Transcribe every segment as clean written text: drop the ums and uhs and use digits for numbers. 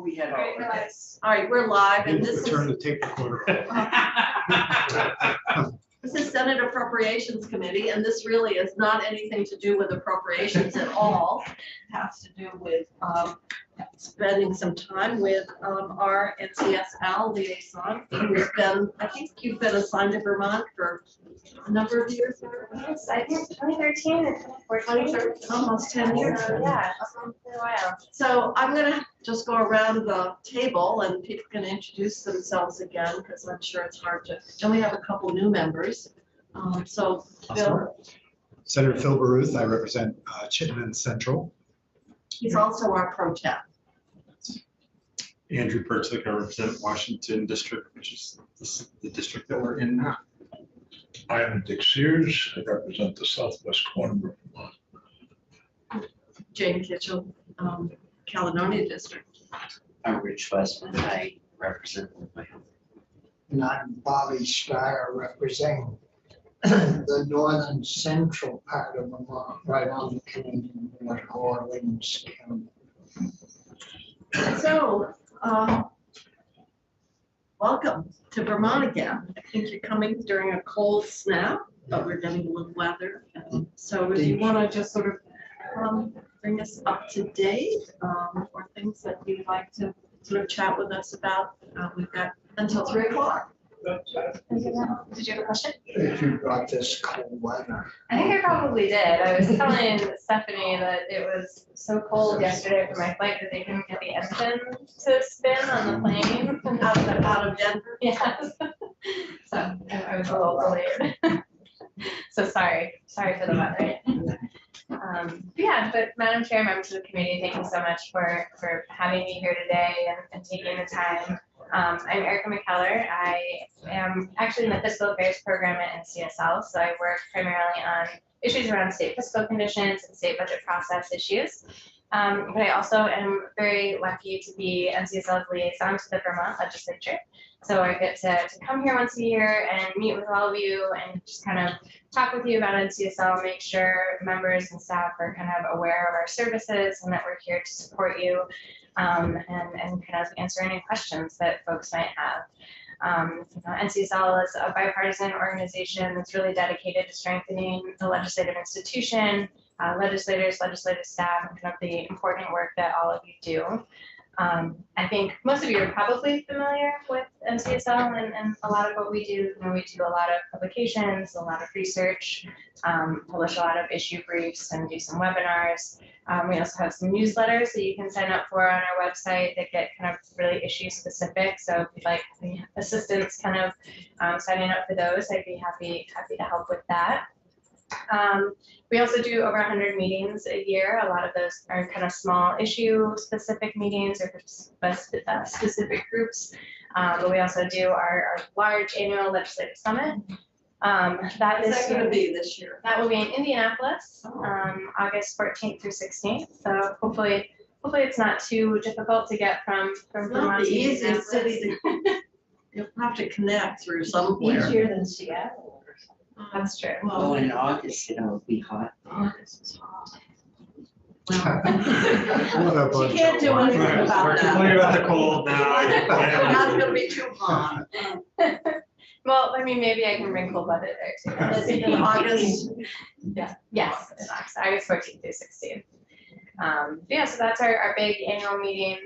we head All right, over. relax. All right, we're live, and this Turn is, the tape recorder this is Senate Appropriations Committee, and this really is not anything to do with appropriations at all. It has to do with spending some time with our NCSL liaison, who's been, I think you've been assigned to Vermont for a number of years. Yes, I think 2013 or 2014. Almost 10 years. Yeah, for a while. So I'm gonna just go around the table and people can introduce themselves again, because I'm sure it's hard to, and we have a couple new members. So Bill, Senator Phil Baruth, I represent Chittenden Central. he's also our pro temp. Andrew Pertzik, I represent Washington District, which is the district that we're in now. I am Dick Sears. I represent the southwest corner of Vermont. Jane Kitchell, Caledonia District. I'm Rich Westman. I represent Wyoming. And I'm Bobby Starr, representing the northern central part of Vermont, right on the Canadian border, Orleans County. So, welcome to Vermont again. I think you're coming during a cold snap, but we're getting a little weather. So if you want to just sort of bring us up to date, or things that you'd like to sort of chat with us about, we've got until 3 o'clock. Did you have a question? If you got this cold weather. I think I probably did. I was telling Stephanie that it was so cold yesterday for my flight that they couldn't get the engine to spin on the plane Out of Denver. Yes. So I was a little delayed. So sorry for the weather. Yeah, but Madam Chair, members of the committee, thank you so much for having me here today and taking the time. I'm Erica McKellar. I am actually in the Fiscal Affairs program at NCSL, so I work primarily on issues around state fiscal conditions and state budget process issues. But I also am very lucky to be NCSL's liaison to the Vermont legislature. So I get to come here once a year and meet with all of you and just kind of talk with you about NCSL, make sure members and staff are kind of aware of our services and that we're here to support you, and kind of answer any questions that folks might have. NCSL is a bipartisan organization that's really dedicated to strengthening the legislative institution, legislators, legislative staff, and kind of the important work that all of you do. I think most of you are probably familiar with NCSL and a lot of what we do. You know, we do a lot of publications, a lot of research, publish a lot of issue briefs, and do some webinars. We also have some newsletters that you can sign up for on our website that get kind of really issue specific. So if you'd like assistance kind of signing up for those, I'd be happy to help with that. We also do over 100 meetings a year. A lot of those are kind of small issue specific meetings or specific groups. But we also do our large annual legislative summit. That is going to be this year. That will be in Indianapolis, August 14th through 16th. So hopefully it's not too difficult to get from Not the easiest city to, you'll have to connect through somewhere. Easier than Seattle. That's true. Oh, in August, it'll be hot. August is hot. What a bunch She can't do of- anything Right, about we're that. complaining about the cold now. We're not gonna be too hot. Well, I mean, maybe I can bring cold weather there too. In August. Yeah. Yes, in August 14th through 16th. Yeah, so that's our big annual meeting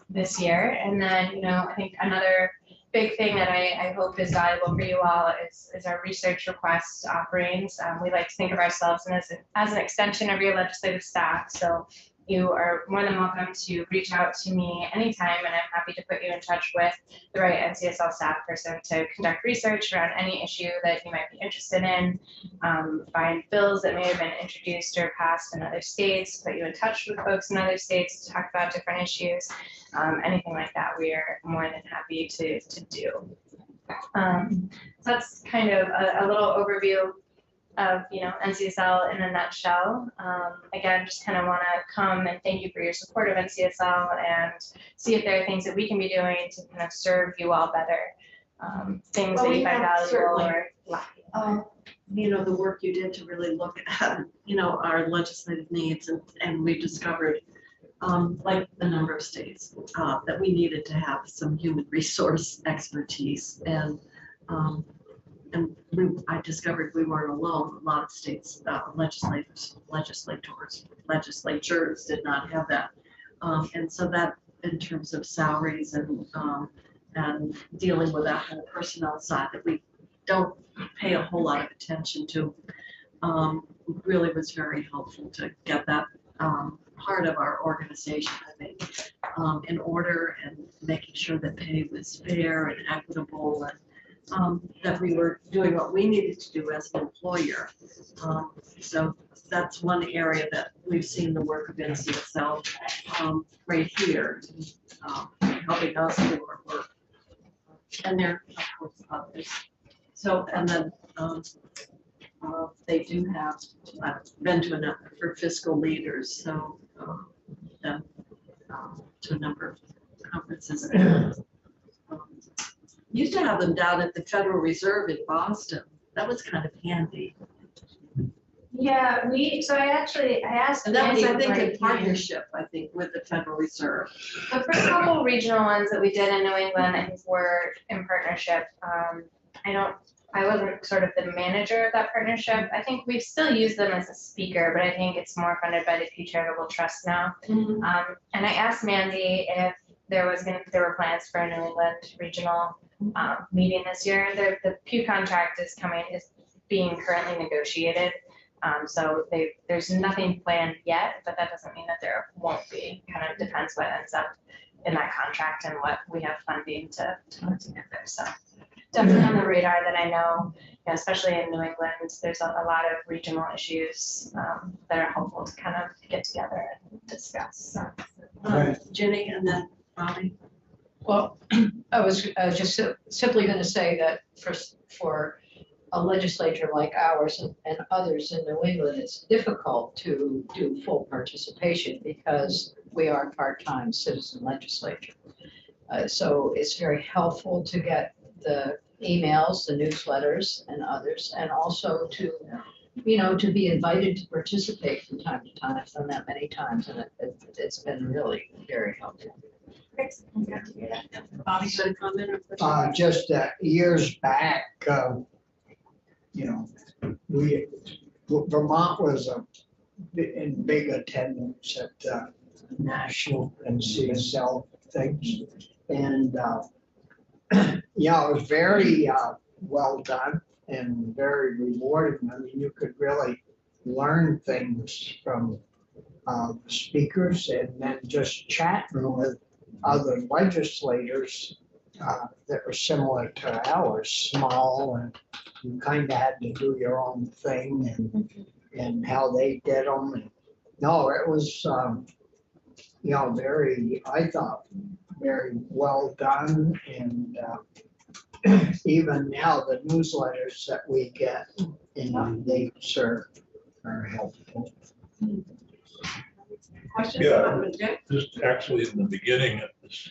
this year. And then, I think another big thing that I hope is valuable for you all is our research request offerings. We like to think of ourselves as an extension of your legislative staff. So you are more than welcome to reach out to me anytime, and I'm happy to put you in touch with the right NCSL staff person to conduct research around any issue that you might be interested in, find bills that may have been introduced or passed in other states, put you in touch with folks in other states to talk about different issues, anything like that. We are more than happy to do. So that's kind of a little overview of NCSL in a nutshell. Again, just kind of want to come and thank you for your support of NCSL and see if there are things that we can be doing to kind of serve you all better. Things that you find valuable or lacking. The work you did to really look at, our legislative needs, and we discovered like a number of states, that we needed to have some human resource expertise. And I discovered we weren't alone. A lot of states, legislatures did not have that. And so that, in terms of salaries and dealing with that whole personnel side that we don't pay a whole lot of attention to, really was very helpful to get that part of our organization, I think, in order, and making sure that pay was fair and equitable, and that we were doing what we needed to do as an employer. So that's one area that we've seen the work of NCSL right here, helping us do our work. And there are, of course, others. So, and then they do have, I've been to a number for fiscal leaders, so then to a number of conferences. Used to have them down at the Federal Reserve in Boston. That was kind of handy. Yeah, I asked. And that was, I Andy think, before in I came. partnership, I think, with the Federal Reserve. The first couple regional ones that we did in New England, I think, were in partnership. I wasn't sort of the manager of that partnership. I think we still use them as a speaker, but I think it's more funded by the Pew Charitable Trust now. And I asked Mandy if there were plans for a New England regional meeting this year. The Pew contract is being currently negotiated. So there's nothing planned yet, but that doesn't mean that there won't be. Kind of depends what ends up in that contract and what we have funding to put together. So definitely on the radar that I know, especially in New England, there's a lot of regional issues that are helpful to kind of get together and discuss. So. Jenny and then Bobby. Well, I was just simply going to say that for a legislature like ours and others in New England, it's difficult to do full participation because we are a part-time citizen legislature. So it's very helpful to get the emails, the newsletters and others, and also to, to be invited to participate from time to time. I've done that many times, and it's been really very helpful. Bobby, got a comment or question? Just years back, Vermont was in big attendance at national and CSL things. And, it was very well done and very rewarding. I mean, you could really learn things from the speakers and then just chatting with other legislators that were similar to ours, small, and you kind of had to do your own thing and how they did them. And no, it was, I thought, very well done. And even now, the newsletters that we get in they serve are helpful. Questions? Yeah. Just actually in the beginning of this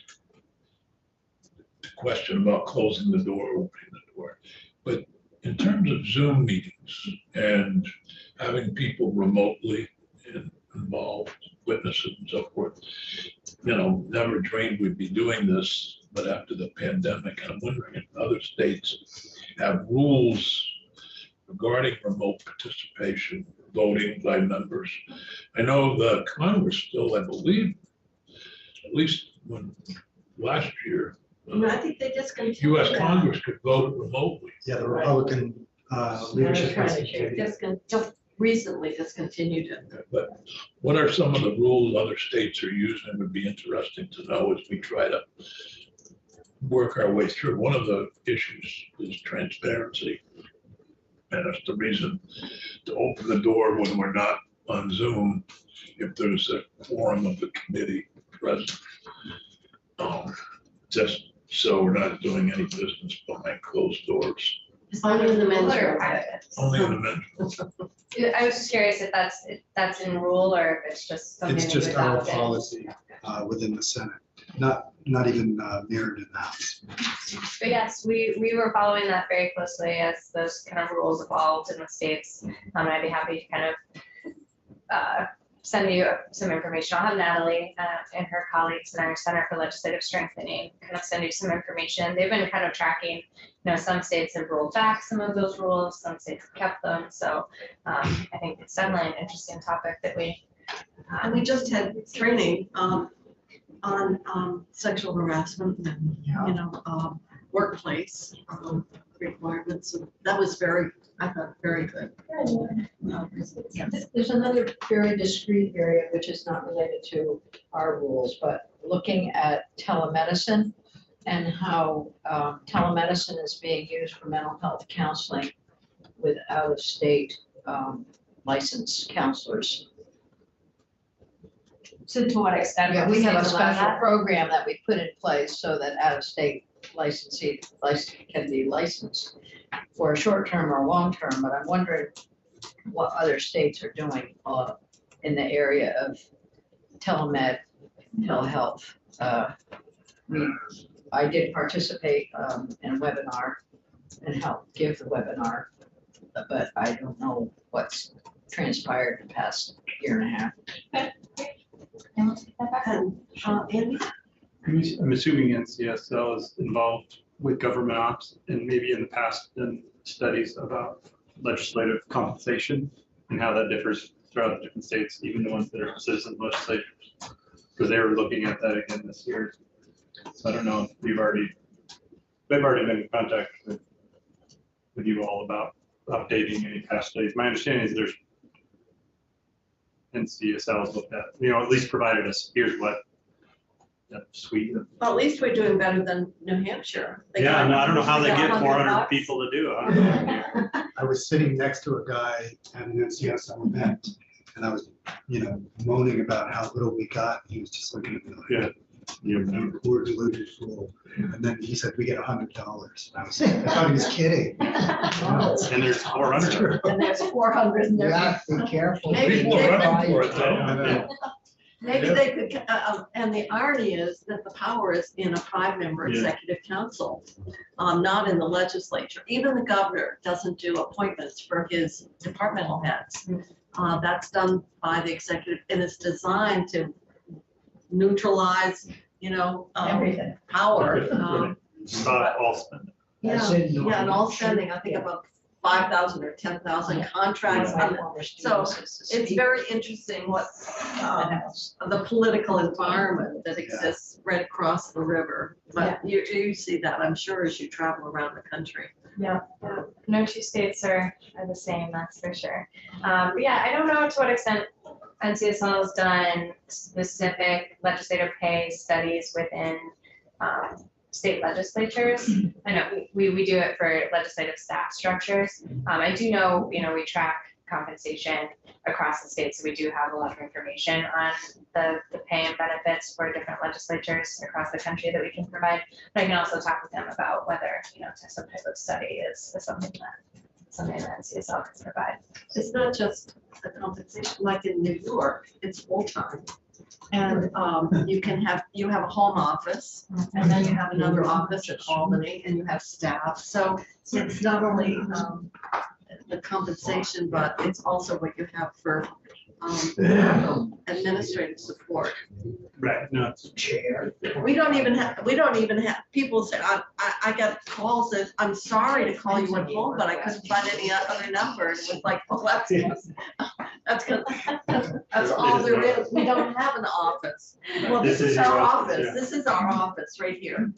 question about closing the door, opening the door. But in terms of Zoom meetings and having people remotely involved, witnesses and so forth, never dreamed we'd be doing this, but after the pandemic, I'm wondering if other states have rules regarding remote participation, voting by members. I know the Congress still, I believe, at least last year, I think they discontinued U.S. that. Congress could vote remotely. Yeah, the Republican leadership. Just recently discontinued it. But what are some of the rules other states are using? It would be interesting to know as we try to work our way through. One of the issues is transparency. And it's the reason to open the door when we're not on Zoom, if there's a quorum of the committee present. Just so we're not doing any business behind closed doors. Only in the men's Or room. private. Only in the men's. I was just curious if that's in rule or if it's just something. It's that just you our adopted. policy within the Senate, not even mirrored in the House. But yes, we were following that very closely as those kind of rules evolved in the states. And I'd be happy to kind of send you some information. I'll have Natalie and her colleagues in our Center for Legislative Strengthening kind of send you some information. They've been kind of tracking, some states have rolled back some of those rules, some states have kept them. So I think it's definitely an interesting topic that we. And we just had training on sexual harassment and, workplace requirements. And that was I thought, very good. There's another very discrete area which is not related to our rules, but looking at telemedicine and how telemedicine is being used for mental health counseling with out-of-state licensed counselors. So to what extent? Yeah, we have a states allow special that? program that we put in place so that out-of-state licensee can be licensed for a short term or long term, but I'm wondering what other states are doing in the area of telemed, telehealth. I did participate in a webinar and help give the webinar, but I don't know what's transpired in the past year and a half. And we'll take that back. And Andy? I'm assuming NCSL is involved with government ops and maybe in the past done studies about legislative compensation and how that differs throughout the different states, even the ones that are citizen legislatures. Because they were looking at that again this year. So I don't know if they've already been in contact with you all about updating any past studies. My understanding is there's NCSL has looked at, at least provided us, here's what that suite of. Well, at least we're doing better than New Hampshire. They Yeah, got- no, I don't know how they got get 100 400 bucks. people to do it. I was sitting next to a guy at an NCSL event, and I was, moaning about how little we got. He was just looking at me like, Yeah. "You poor deluded fool." And then he said, "We get $100." And I thought he was kidding. And there's 400. And there's 400 in there. Yeah, be careful. Maybe People they- are running for it though. I know. Maybe Yeah. they could, and the irony is that the power is in a 5-member Yeah. executive council, not in the legislature. Even the governor doesn't do appointments for his departmental heads. That's done by the executive, and it's designed to neutralize, Everything. power. Not all spent. That's in New Yeah, and all Hampshire. spending, I think about 5,000 or 10,000 contracts. So it's very interesting what the political environment that exists right across the river. But you see that, I'm sure, as you travel around the country. Yeah, no two states are the same, that's for sure. But yeah, I don't know to what extent NCSL has done specific legislative pay studies within state legislatures. I know we do it for legislative staff structures. I do know, we track compensation across the state, so we do have a lot of information on the pay and benefits for different legislatures across the country that we can provide. But I can also talk with them about whether, some type of study is something that NCSL can provide. It's not just the compensation, like in New York, it's full-time. And you have a home office, and then you have another office at Albany, and you have staff. So it's not only the compensation, but it's also what you have for administrative support. Right, no, it's Chair. We don't even have, people say, I got calls that, I'm sorry to call you at home, but I couldn't find any other number. And it was like, well, that's all there is. We don't have an office. Well, this is our your office. yeah. This is our office right here.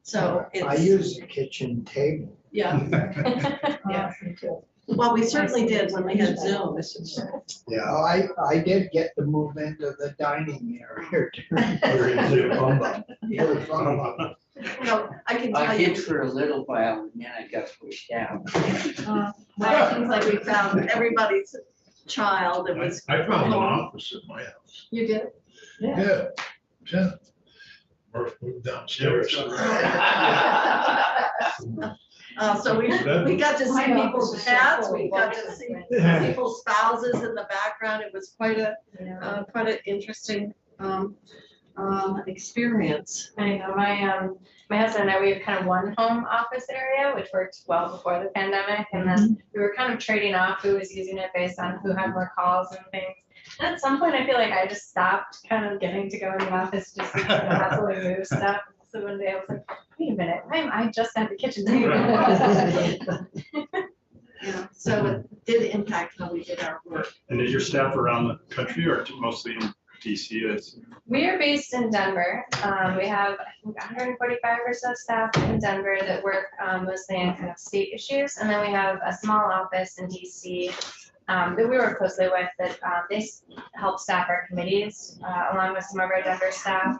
So it's. I use the kitchen table. Yeah, Yeah. well, we certainly did when we had Zoom. Yeah. I did get to move into the dining area. Yeah. Really fun. No, I can I tell did you, for a little while and then I got pushed out. it seems like we found everybody's child. It was. I found an office at my house. You did? Yeah. Murph moved downstairs. So we got to see My office people's is so pets, full we of got books to and see things. people's spouses in the background. It was quite an interesting experience. I know my husband and I, we have kind of one home office area, which worked well before the pandemic. And then we were kind of trading off who was using it based on who had more calls and things. And at some point, I feel like I just stopped kind of getting to go in the office just to happily move stuff. So one day I was like, wait a minute, why am I just at the kitchen table? Yeah, so it did impact how we did our work. And is your staff around the country or mostly in DC? We are based in Denver. We have, I think, 145 or so staff in Denver that work mostly in kind of state issues. And then we have a small office in DC that we work closely with that they help staff our committees along with some of our Denver staff.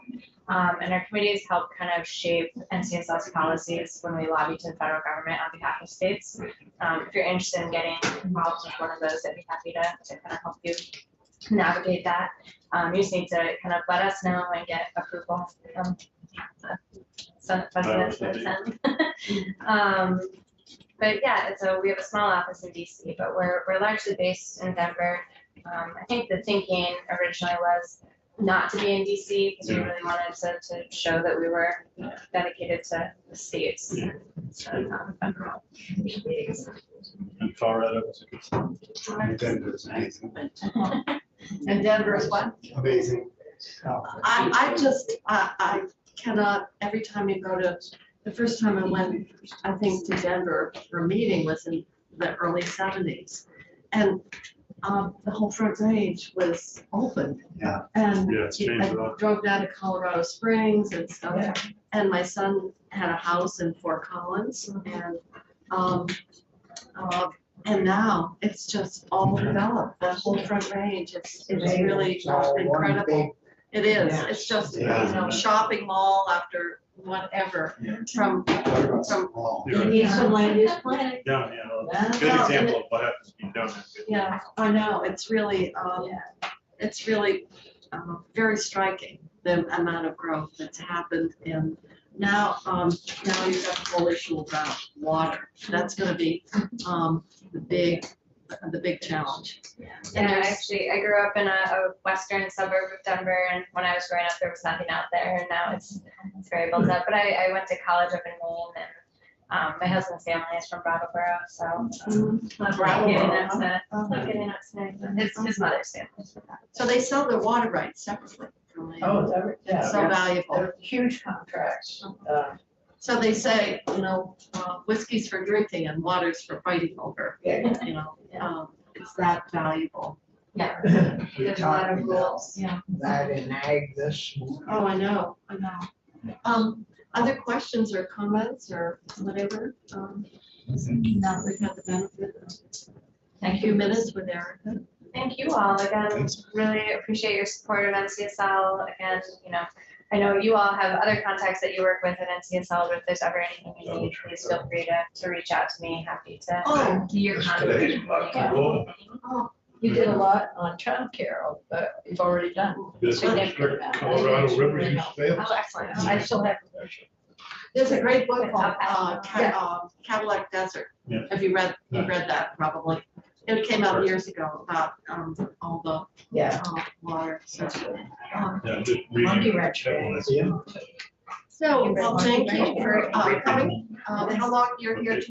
And our committees help kind of shape NCSL's policies when we lobby to the federal government on behalf of states. If you're interested in getting involved with one of those, I'd be happy to kind of help you navigate that. You just need to kind of let us know and get approval from the Senate President to attend. But yeah, so we have a small office in DC, but we're largely based in Denver. I think the thinking originally was not to be in DC because we really wanted to show that we were dedicated to the states. So not federal. And Colorado was a good spot. And Denver is amazing. And Denver is what? Amazing. I cannot, every time you go to, the first time I went, I think to Denver for a meeting was in the early 70s. And the whole Front Range was open. Yeah. And Yeah, it's changed a I lot. drove down to Colorado Springs and stuff. And my son had a house in Fort Collins and now it's just all developed, the whole Front Range, it's really It's all one incredible. It is, Yeah. it's just, you Yeah. know, shopping mall after whatever, from, Oh, You're right. need some land use planning. Yeah, yeah. That's Good Yeah. example of what happens when you don't have good. Yeah, I know, it's really, very striking, the amount of growth that's happened in, now you've got the whole issue about water, that's gonna be, the big challenge. And Yeah, there's- I grew up in a western suburb of Denver, and when I was growing up, there was nothing out there, and now it's very built up. But I went to college up in Maine, and my husband's family is from Brattleboro, so Brattleboro. getting up to his mother's family is from Brattleboro. So they sell their water rights separately from land. Oh, that, yeah. It's so valuable. They're huge contracts. So they say, whiskey's for drinking and water's for fighting over, it's that valuable. Yeah, We there's a lot talked of about rules. Yeah. that in ag this morning. Oh, I know. Other questions or comments or whatever? Now we've had the benefit of a few minutes with Erica. Thank you all again. Thanks. Really appreciate your support of NCSL. Again, I know you all have other contacts that you work with at NCSL, but if there's ever anything you need, please feel free to reach out to me. Happy to do your Today's contact. about to go. Oh, You did a lot on childcare, but you've already done. This significant amount. Colorado River use fails. Oh, excellent. I still have. there's a great book It's called up. Cadillac Desert. Yeah. Have you read that probably? It came out years ago about all the Yeah. water. So, Yeah, just reading. Monkey wrench. Yeah. well, thank you for coming. How long you're here